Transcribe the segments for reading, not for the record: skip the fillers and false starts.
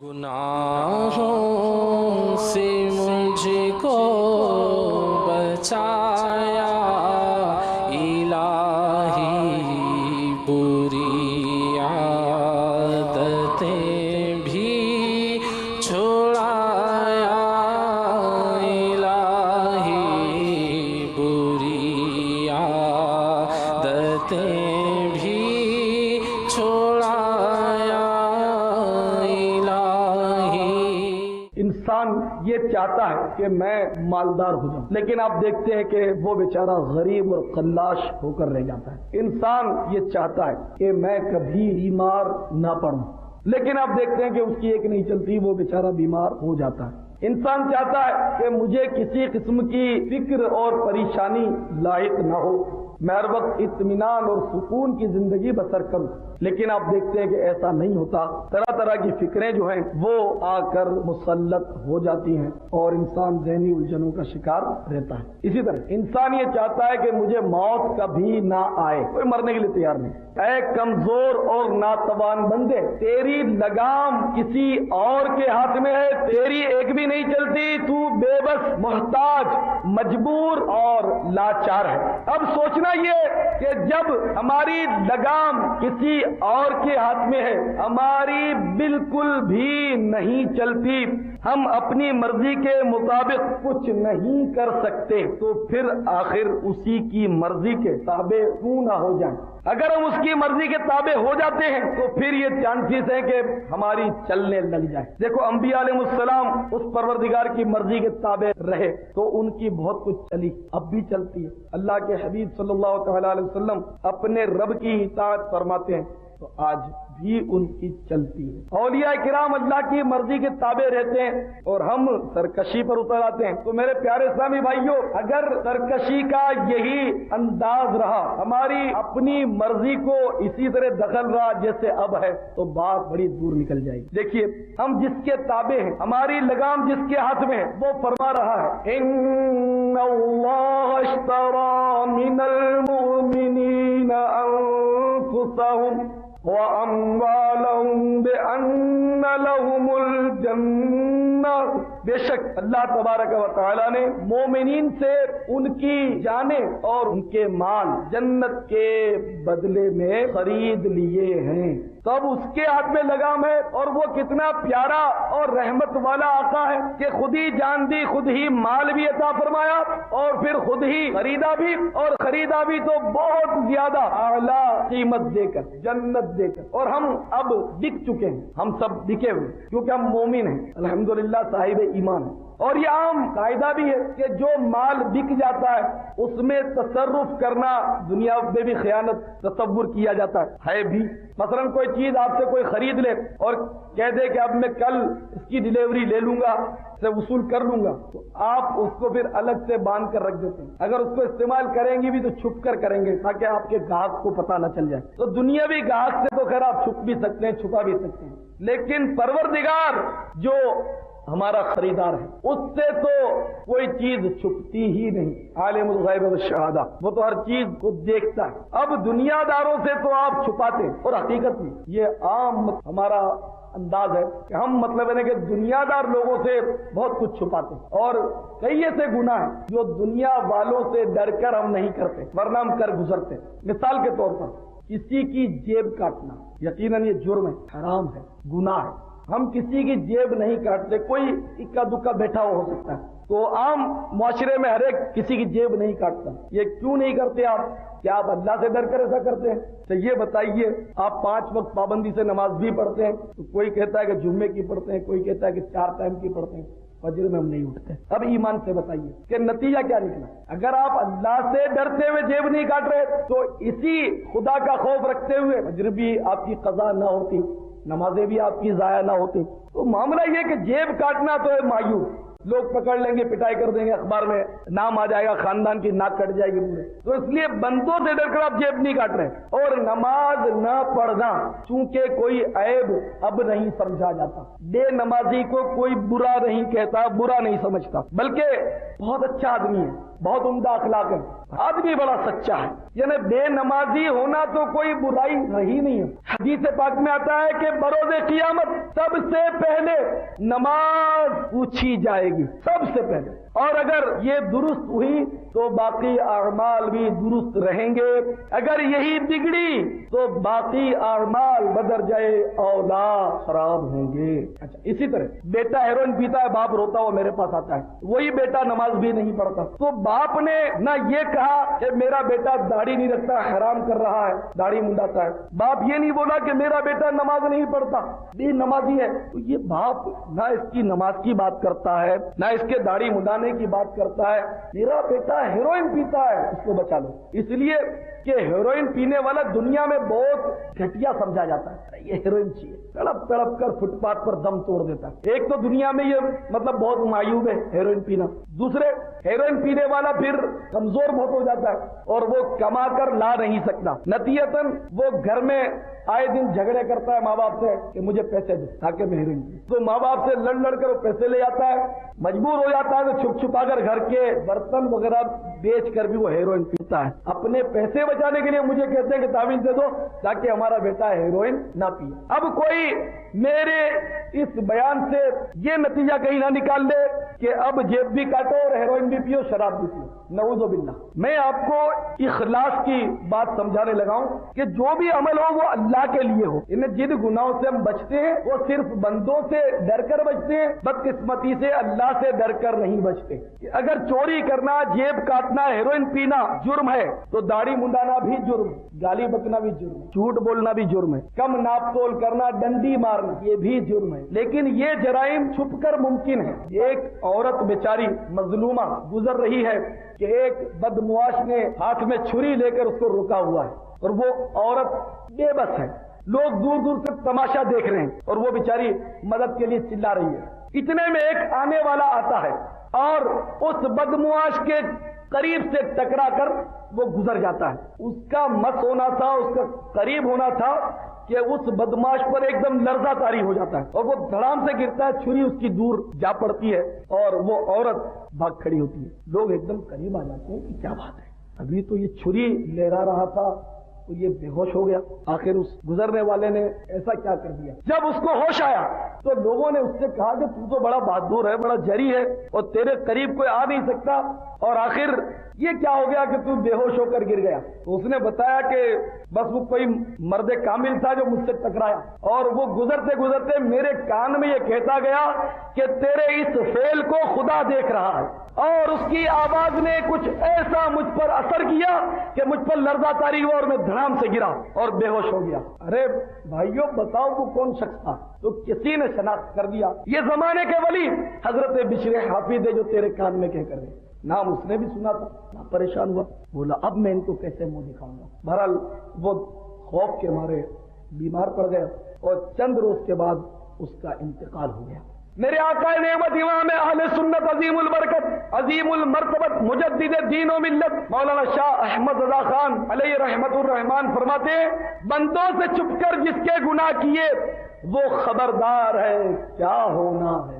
گناہوں سے مجھ کو بچایا الہی، بری عادتیں بھی چھڑایا الہی، بری عادتیں بھی چھڑایا انسان یہ چاہتا ہے کہ میں مالدار ہو جاؤں، لیکن آپ دیکھتے ہیں کہ وہ بیچارہ غریب اور خلاش ہو کر رہ جاتا ہے۔ انسان یہ چاہتا ہے کہ میں کبھی بیمار نہ پڑوں، لیکن آپ دیکھتے ہیں کہ اس کی ایک نہیں چلتی، وہ بیچارہ بیمار ہو جاتا ہے۔ انسان چاہتا ہے کہ مجھے کسی قسم کی فکر اور پریشانی لاحق نہ ہو، میں ہر وقت اطمینان اور سکون کی زندگی بسر کروں، لیکن آپ دیکھتے ہیں کہ ایسا نہیں ہوتا۔ طرح طرح کی فکریں جو ہیں وہ آ کر مسلط ہو جاتی ہیں اور انسان ذہنی الجھنوں کا شکار رہتا ہے۔ اسی طرح انسان یہ چاہتا ہے کہ مجھے موت کبھی نہ آئے، کوئی مرنے کے لیے تیار نہیں۔ اے کمزور اور ناتوان بندے، تیری لگام کسی اور کے ہاتھ میں ہے، تیری ایک بھی نہیں چلتی، تو بے بس، محتاج، مجبور اور لاچار ہے۔ اب سوچنا یہ کہ جب ہماری لگام کسی اور کے ہاتھ میں ہے، ہماری بالکل بھی نہیں چلتی، ہم اپنی مرضی کے مطابق کچھ نہیں کر سکتے، تو پھر آخر اسی کی مرضی کے تابع کیوں نہ ہو جائیں؟ اگر ہم اس کی مرضی کے تابع ہو جاتے ہیں تو پھر یہ چانسز ہے کہ ہماری چلنے لگ جائے۔ دیکھو انبیاء علیہ السلام اس پروردگار کی مرضی کے تابع رہے تو ان کی بہت کچھ چلی، اب بھی چلتی ہے۔ اللہ کے حبیب صلی اللہ تعالی علیہ وسلم اپنے رب کی اطاعت فرماتے ہیں تو آج بھی ان کی چلتی ہے۔ اولیاء کرام اللہ کی مرضی کے تابع رہتے ہیں اور ہم سرکشی پر اتر آتے ہیں۔ تو میرے پیارے اسلامی بھائیوں، اگر سرکشی کا یہی انداز رہا، ہماری اپنی مرضی کو اسی طرح دخل رہا جیسے اب ہے، تو بات بڑی دور نکل جائے گی۔ دیکھیے ہم جس کے تابع ہیں، ہماری لگام جس کے ہاتھ میں ہے، وہ فرما رہا ہے ان اللہ اشتری من المؤمنین انفسهم وَأَمْوَالَهُمْ بِأَنَّ لَهُمُ الْجَنَّةَ، بے شک اللہ تبارک و تعالی نے مومنین سے ان کی جانیں اور ان کے مال جنت کے بدلے میں خرید لیے ہیں۔ تب اس کے ہاتھ میں لگام ہے، اور وہ کتنا پیارا اور رحمت والا آقا ہے کہ خود ہی جان دی، خود ہی مال بھی عطا فرمایا اور پھر خود ہی خریدا بھی، اور خریدا بھی تو بہت زیادہ اعلیٰ قیمت دے کر، جنت دے کر۔ اور ہم اب بک چکے ہیں، ہم سب بکے ہوئے کیونکہ ہم مومن ہیں، الحمدللہ صاحب ایمان ہیں۔ اور یہ عام قاعدہ بھی ہے کہ جو مال بک جاتا ہے اس میں تصرف کرنا دنیا میں بھی خیانت تصور کیا جاتا ہے بھی۔ مثلا کوئی چیز آپ سے کوئی خرید لے اور کہہ دے کہ اب میں کل اس کی ڈیلیوری لے لوں گا، سے وصول کر لوں گا، تو آپ اس کو پھر الگ سے باندھ کر رکھ دیتے ہیں۔ اگر اس کو استعمال کریں گی بھی تو چھپ کر کریں گے تاکہ آپ کے گاہک کو پتہ نہ چل جائے۔ تو دنیاوی گاہک سے تو خیر آپ چھپ بھی سکتے ہیں، چھپا بھی سکتے ہیں، لیکن پروردگار جو ہمارا خریدار ہے اس سے تو کوئی چیز چھپتی ہی نہیں، عالم الغیب والشہادہ، وہ تو ہر چیز کو دیکھتا ہے۔ اب دنیا داروں سے تو آپ چھپاتے ہیں، اور حقیقت میں یہ عام ہمارا انداز ہے کہ ہم مطلب ہے کہ دنیا دار لوگوں سے بہت کچھ چھپاتے ہیں، اور کئی ایسے گناہ ہیں جو دنیا والوں سے ڈر کر ہم نہیں کرتے ورنہ ہم کر گزرتے۔ مثال کے طور پر کسی کی جیب کاٹنا یقیناً یہ جرم ہے، حرام ہے، گناہ ہے۔ ہم کسی کی جیب نہیں کاٹتے، کوئی اکا دکا بیٹھا ہو سکتا ہے، تو عام معاشرے میں ہر ایک کسی کی جیب نہیں کاٹتا۔ یہ کیوں نہیں کرتے آپ؟ کیا آپ اللہ سے ڈر کر ایسا کرتے ہیں؟ تو یہ بتائیے، آپ 5 وقت پابندی سے نماز بھی پڑھتے ہیں، تو کوئی کہتا ہے کہ جمعے کی پڑھتے ہیں، کوئی کہتا ہے کہ 4 ٹائم کی پڑھتے ہیں، فجر میں ہم نہیں اٹھتے۔ اب ایمان سے بتائیے کہ نتیجہ کیا نکلا؟ اگر آپ اللہ سے ڈرتے ہوئے جیب نہیں کاٹ رہے تو اسی خدا کا خوف رکھتے ہوئے فجر بھی آپ کی قضا نہ ہوتی، نمازیں بھی آپ کی ضائع نہ ہوتی۔ تو معاملہ یہ کہ جیب کاٹنا تو ہے مایوس، لوگ پکڑ لیں گے، پٹائی کر دیں گے، اخبار میں نام آ جائے گا، خاندان کی ناک کٹ جائے گی پورے۔ تو اس لیے بندوں سے ڈر کر آپ جیب نہیں کاٹ رہے، اور نماز نہ پڑھنا چونکہ کوئی عیب اب نہیں سمجھا جاتا، بے نمازی کو کوئی برا نہیں کہتا، برا نہیں سمجھتا، بلکہ بہت اچھا آدمی ہے، بہت عمدہ اخلاق ہے، آدمی بڑا سچا ہے، یعنی بے نمازی ہونا تو کوئی برائی رہی نہیں ہے۔ حدیث پاک میں آتا ہے کہ بروز قیامت سب سے پہلے نماز پوچھی جائے گی، سب سے پہلے، اور اگر یہ درست ہوئی تو باقی اعمال بھی درست رہیں گے، اگر یہی بگڑی تو باقی اعمال بدرجۂ اولا خراب ہوں گے۔ اچھا، اسی طرح بیٹا ہیروئن پیتا ہے، باپ روتا ہوا میرے پاس آتا ہے، وہی بیٹا نماز بھی نہیں پڑھتا، تو باپ نے نہ یہ کہا کہ میرا بیٹا داڑھی نہیں رکھتا، حرام کر رہا ہے، داڑھی منڈاتا ہے، باپ یہ نہیں بولا کہ میرا بیٹا نماز نہیں پڑھتا، بے نمازی ہے، تو یہ باپ نہ اس کی نماز کی بات کرتا ہے، نہ اس کے داڑھی منڈانے کی بات کرتا ہے، میرا بیٹا ہیروئن پیتا ہے، اس کو بچا لو، اس لیے کہ ہیروئن پینے والا دنیا میں بہت گھٹیا سمجھا جاتا ہے، یہ ہیروئن چاہیے، تڑپ تڑپ کر فٹ پاتھ پر دم توڑ دیتا ہے۔ ایک تو دنیا میں یہ مطلب بہت معیوب ہے ہیروئن پینا، دوسرے ہیروئن پینے والا پھر کمزور بہت ہو جاتا ہے اور وہ کما کر لا نہیں سکتا، نتیجتاً وہ گھر میں آئے دن جھگڑے کرتا ہے ماں باپ سے کہ مجھے پیسے دے تاکہ میں ہیروئن پیوں، تو ماں باپ سے لڑ لڑ کر وہ پیسے لے آتا ہے، مجبور ہو جاتا ہے تو چھپ چھپا کر گھر کے برتن وغیرہ بیچ کر بھی وہ ہیروئن پیتا ہے، اپنے پیسے بچانے کے لیے مجھے کہتے ہیں کہ تعویذ دے دو تاکہ ہمارا بیٹا ہیروئن نہ پیے۔ اب کوئی میرے اس بیان سے یہ نتیجہ کہیں نہ نکال لے کہ اب جیب بھی کاٹو اور ہیروئن بھی پیو، شراب بھی پیو، نعوذ باللہ۔ میں آپ کو اخلاص کی بات سمجھانے لگا ہوں کہ جو بھی عمل ہو وہ اللہ کے لیے ہو، انہیں جن گناہوں سے ہم بچتے ہیں وہ صرف بندوں سے ڈر کر بچتے ہیں، بدقسمتی سے اللہ سے ڈر کر نہیں بچتے۔ اگر چوری کرنا، جیب کاٹنا، ہیروئن پینا جرم ہے تو داڑھی منڈانا بھی جرم ہے، گالی بکنا بھی جرم ہے، جھوٹ بولنا بھی جرم ہے، کم ناپ تول کرنا، ڈنڈی مارنا یہ بھی جرم ہے، لیکن یہ جرائم چھپ کر ممکن ہے۔ ایک عورت بیچاری مظلومہ گزر رہی ہے کہ ایک بدمعاش نے ہاتھ میں چھری لے کر اس کو روکا ہوا ہے اور وہ عورت بے بس ہے، لوگ دور دور سے تماشا دیکھ رہے ہیں اور وہ بیچاری مدد کے لیے چلا رہی ہے، اتنے میں ایک آنے والا آتا ہے اور اس بدمعاش کے قریب سے ٹکرا کر وہ گزر جاتا ہے۔ اس کا مس ہونا تھا، اس کا قریب ہونا تھا کہ اس بدمعاش پر ایک دم لرزہ طاری ہو جاتا ہے اور وہ دھڑام سے گرتا ہے، چھری اس کی دور جا پڑتی ہے اور وہ عورت بھاگ کھڑی ہوتی ہے، لوگ ایک دم قریب آ جاتے ہیں کہ کیا بات ہے، ابھی تو یہ چھری لہرا رہا تھا تو یہ بے ہوش ہو گیا، آخر اس گزرنے والے نے ایسا کیا کر دیا۔ جب اس کو ہوش آیا تو لوگوں نے اس سے کہا کہ تو بڑا بہادر ہے، بڑا جری ہے اور تیرے قریب کوئی آ نہیں سکتا، اور آخر یہ کیا ہو گیا کہ تو بے ہوش ہو کر گر گیا؟ تو اس نے بتایا کہ بس وہ کوئی مرد کامل تھا جو مجھ سے ٹکرایا اور وہ گزرتے گزرتے میرے کان میں یہ کہتا گیا کہ تیرے اس فعل کو خدا دیکھ رہا ہے، اور اس کی آواز نے کچھ ایسا مجھ پر اثر کیا کہ مجھ پر لرزہ طاری ہوا اور میں دھڑام سے گرا اور بے ہوش ہو گیا۔ ارے بھائیو بتاؤ وہ کون شخص تھا؟ تو کسی نے شناخت کر دیا، یہ زمانے کے ولی حضرت بشر حافظ ہے جو تیرے کان میں کہہ کر گئے، نام اس نے بھی سنا تھا، نہ پریشان ہوا، بولا اب میں ان کو کیسے منہ دکھاؤں گا۔ بہرحال وہ خوف کے مارے بیمار پڑ گیا اور چند روز کے بعد اس کا انتقال ہو گیا۔ میرے آقا نعمت امام اہل سنت عظیم البرکت عظیم المرتبت مجدد دین و ملت مولانا شاہ احمد رضا خان علیہ رحمت الرحمان فرماتے ہیں، بندوں سے چھپ کر جس کے گناہ کیے وہ خبردار ہے کیا ہونا ہے۔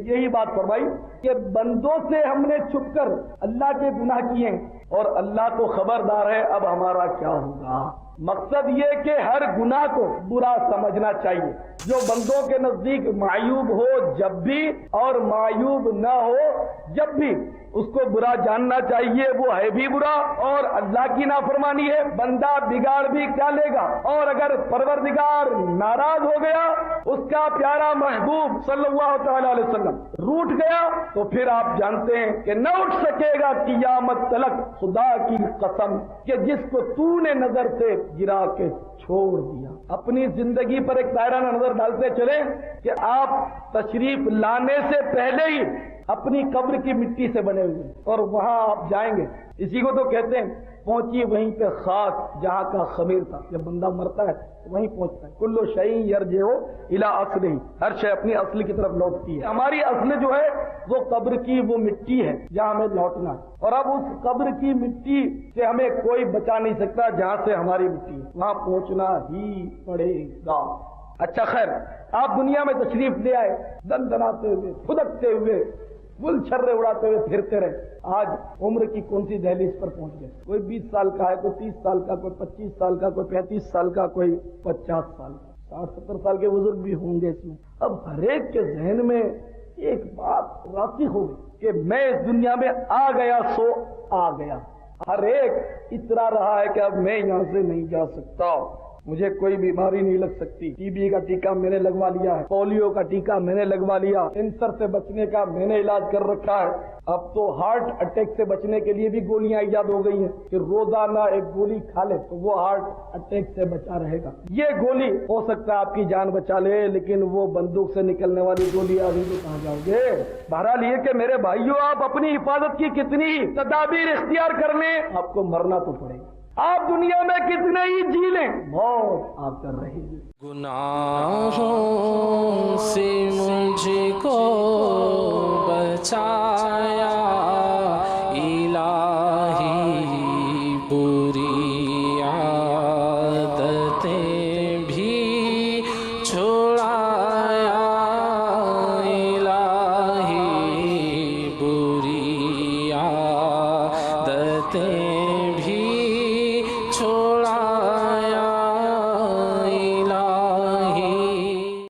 یہی بات فرمائی کہ بندوں سے ہم نے چھپ کر اللہ کے گناہ کیے اور اللہ تو خبردار ہے اب ہمارا کیا ہوگا۔ مقصد یہ کہ ہر گناہ کو برا سمجھنا چاہیے، جو بندوں کے نزدیک معیوب ہو جب بھی اور معیوب نہ ہو جب بھی اس کو برا جاننا چاہیے، وہ ہے بھی برا اور اللہ کی نافرمانی ہے، بندہ بگاڑ بھی کیا لے گا، اور اگر پروردگار ناراض ہو گیا، اس کا پیارا محبوب صلی اللہ تعالی علیہ وسلم روٹھ گیا تو پھر آپ جانتے ہیں کہ نہ اٹھ سکے گا قیامت تلک، خدا کی قسم کہ جس کو تو نے نظر سے گرا کے چھوڑ دیا۔ اپنی زندگی پر ایک دائرہ نظر ڈالتے چلیں کہ آپ تشریف لانے سے پہلے ہی اپنی قبر کی مٹی سے بنے ہوئے اور وہاں آپ جائیں گے، اسی کو تو کہتے ہیں پہنچی وہیں پہ خاک جہاں کا خمیر تھا۔ جب بندہ مرتا ہے تو وہیں پہنچتا ہے، کلو شیء یرجع الی اصلہ، ہر شے اپنی اصل کی طرف لوٹتی ہے۔ ہماری اصل جو ہے وہ قبر کی وہ مٹی ہے جہاں ہمیں لوٹنا ہے، اور اب اس قبر کی مٹی سے ہمیں کوئی بچا نہیں سکتا جہاں سے ہماری مٹی ہے، وہاں پہنچنا ہی پڑے گا۔ اچھا خیر، آپ دنیا میں تشریف لے آئے، دندناتے ہوئے، پھدکتے ہوئے، گل چھرے اڑاتے ہوئے پھرتے رہے. آج عمر کی کون سی دہلیز پر پہنچ گئے. کوئی 20 سال کا ہے, کوئی 30 سال کا, کوئی 25 سال کا, کوئی 35 سال کا, کوئی 50 سال کا, 60-70 سال کے بزرگ بھی ہوں گے اس میں. اب ہر ایک کے ذہن میں ایک بات راسخ ہو گئی کہ میں اس دنیا میں آ گیا سو آ گیا. ہر ایک اترا رہا ہے کہ اب میں یہاں سے نہیں جا سکتا, مجھے کوئی بیماری نہیں لگ سکتی. ٹی بی کا ٹیکہ میں نے لگوا لیا ہے, پولیو کا ٹیکہ میں نے لگوا لیا, کینسر سے بچنے کا میں نے علاج کر رکھا ہے. اب تو ہارٹ اٹیک سے بچنے کے لیے بھی گولیاں ایجاد ہو گئی ہیں کہ روزانہ ایک گولی کھا لے تو وہ ہارٹ اٹیک سے بچا رہے گا. یہ گولی ہو سکتا ہے آپ کی جان بچا لے, لیکن وہ بندوق سے نکلنے والی گولی ابھی تو کہاں جاؤ گے. بہرحال یہ کہ میرے بھائیوں, آپ اپنی حفاظت کی کتنی تدابیر اختیار کر لیں, آپ کو مرنا تو پڑے گا. آپ دنیا میں کتنے ہی جی لیں, موت آپ کر رہے ہیں. گناہوں سے مجھ کو بچایا الہی, بری عادتیں بھی چھڑایا الہی, بری عادتیں